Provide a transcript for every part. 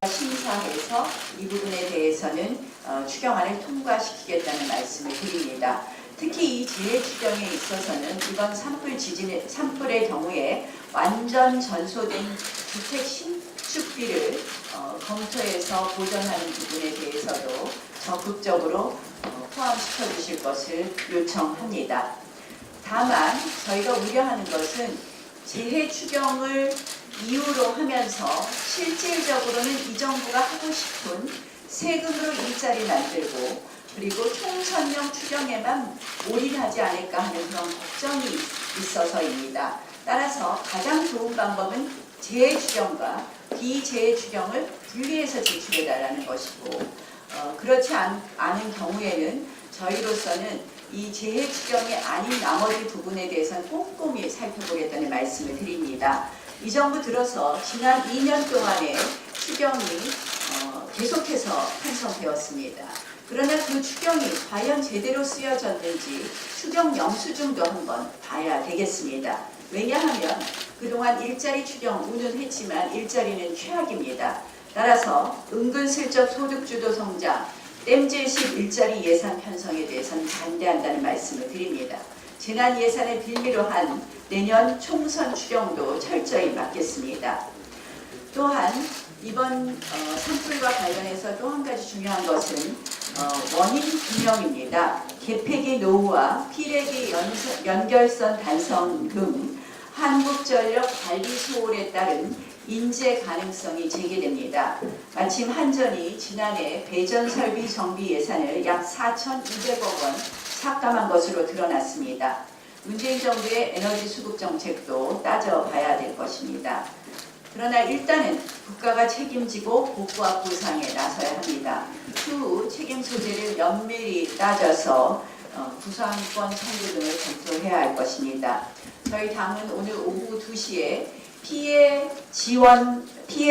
심사해서 이 부분에 대해서는 추경안을 통과시키겠다는 말씀을 드립니다. 특히 이 재해 추경에 있어서는 이번 산불의 경우에 완전 전소된 주택 신축비를 검토해서 보전하는 부분에 대해서도 적극적으로 포함시켜 주실 것을 요청합니다. 다만 저희가 우려하는 것은 재해 추경을 이유로 하면서 실질적으로는 이 정부가 하고 싶은 세금으로 일자리 만들고 그리고 총선용 추경에만 올인하지 않을까 하는 그런 걱정이 있어서입니다. 따라서 가장 좋은 방법은 재해 추경과 비재해 추경을 분리해서 제출해달라는 것이고 그렇지 않은 경우에는 저희로서는 이 재해 추경이 아닌 나머지 부분에 대해서는 꼼꼼히 살펴보겠다는 말씀을 드립니다. 이 정부 들어서 지난 2년 동안의 추경이 계속해서 편성되었습니다. 그러나 그 추경이 과연 제대로 쓰여졌는지 추경 영수증도 한번 봐야 되겠습니다. 왜냐하면 그동안 일자리 추경 운운했지만 일자리는 최악입니다. 따라서 은근슬쩍 소득주도 성장, 땜질식 일자리 예산 편성에 대해서는 반대한다는 말씀을 드립니다. 재난 예산을 빌미로 한 내년 총선 추경도 철저히 막겠습니다. 또한 이번 산불과 관련해서 또 한 가지 중요한 것은 원인 규명입니다. 개폐기 노후와 피레기 연결선 단성 등 한국전력 관리 소홀에 따른 인재 가능성이 제기됩니다. 마침 한전이 지난해 배전 설비 정비 예산을 약 4,200억 원 삭감한 것으로 드러났습니다. 문재인 정부의 에너지 수급 정책도 따져봐야 될 것입니다. 그러나 일단은 국가가 책임지고 복구와 보상에 나서야 합니다. 추후 책임 소재를 면밀히 따져서 구상권 청구 등을 검토해야 할 것입니다. 저희 당은 오늘 오후 2시에 피해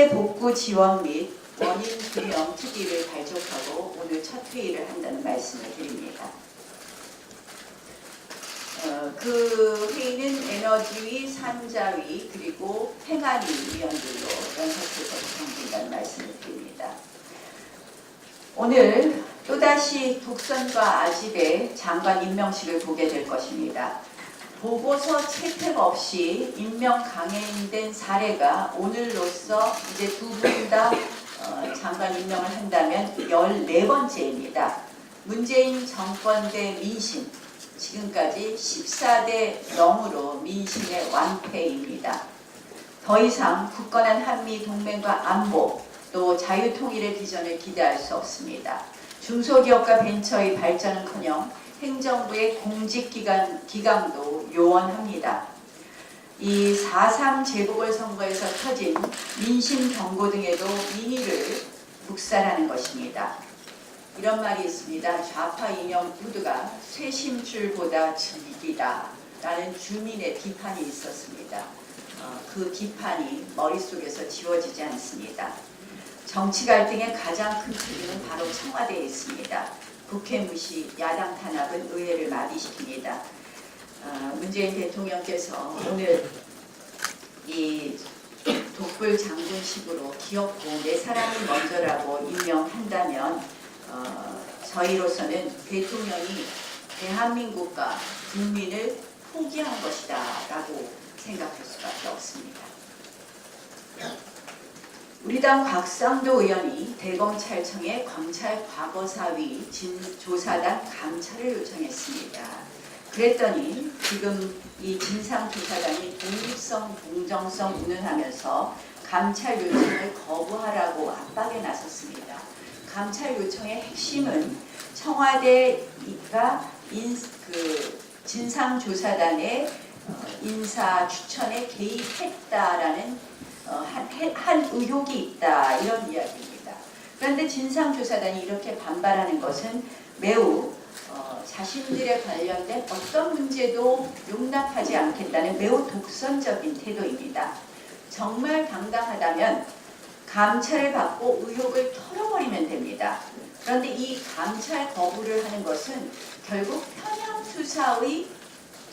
복구 지원 및 원인 규명 특위를 발족하고 오늘 첫 회의를 한다는 말씀을 드립니다. 그 회의는 에너지위, 산자위 그리고 행안위 위원들로 연석해서 구성된다는 말씀을 드립니다. 오늘 또다시 독선과 아집의 장관 임명식을 보게 될 것입니다. 보고서 채택 없이 임명 강행된 사례가 오늘로써 이제 두 분 다 장관 임명을 한다면 14번째입니다. 문재인 정권 대 민심, 지금까지 14대 0으로 민심의 완패입니다. 더 이상 굳건한 한미 동맹과 안보 또 자유통일의 비전을 기대할 수 없습니다. 중소기업과 벤처의 발전은커녕 행정부의 공직기강도 요원합니다. 이 4.3 재보궐선거에서 터진 민심 경고 등에도 민의를 묵살하는 것입니다. 이런 말이 있습니다. 좌파 이념 모두가 쇠심줄보다 즐기다 라는 주민의 비판이 있었습니다. 그 비판이 머릿속에서 지워지지 않습니다. 정치 갈등의 가장 큰 크기는 바로 청와대에 있습니다. 국회 무시, 야당 탄압은 의회를 마비시킵니다. 문재인 대통령께서 오늘 이 독불 장군식으로 귀엽고 내 사람이 먼저라고 임명한다면 저희로서는 대통령이 대한민국과 국민을 포기한 것이다 라고 생각할 수밖에 없습니다. 우리 당 곽상도 의원이 대검찰청에 검찰 과거사위 조사단 감찰을 요청했습니다. 그랬더니 지금 이 진상조사단이 독립성, 공정성 운운하면서 감찰 요청을 거부하라고 압박에 나섰습니다. 감찰 요청의 핵심은 청와대가 진상조사단의 인사 추천에 개입했다라는 한 의혹이 있다 이런 이야기입니다. 그런데 진상조사단이 이렇게 반발하는 것은 매우 자신들에 관련된 어떤 문제도 용납하지 않겠다는 매우 독선적인 태도입니다. 정말 당당하다면 감찰을 받고 의혹을 털어버리면 됩니다. 그런데 이 감찰 거부를 하는 것은 결국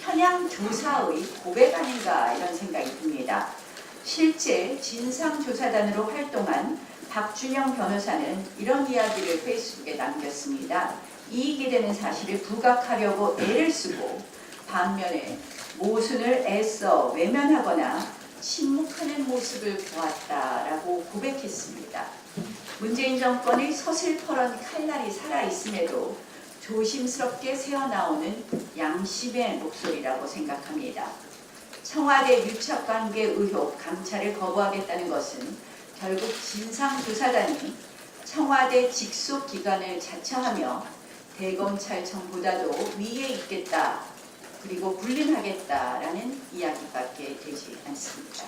편향조사의 고백 아닌가 이런 생각이 듭니다. 실제 진상조사단으로 활동한 박준영 변호사는 이런 이야기를 페이스북에 남겼습니다. 이익이 되는 사실을 부각하려고 애를 쓰고 반면에 모순을 애써 외면하거나 침묵하는 모습을 보았다라고 고백했습니다. 문재인 정권의 서슬퍼런 칼날이 살아있음에도 조심스럽게 새어나오는 양심의 목소리라고 생각합니다. 청와대 유착관계 의혹 감찰을 거부하겠다는 것은 결국 진상조사단이 청와대 직속 기관을 자처하며 대검찰청보다도 위에 있겠다, 그리고 군림하겠다라는 이야기밖에 되지 않습니다.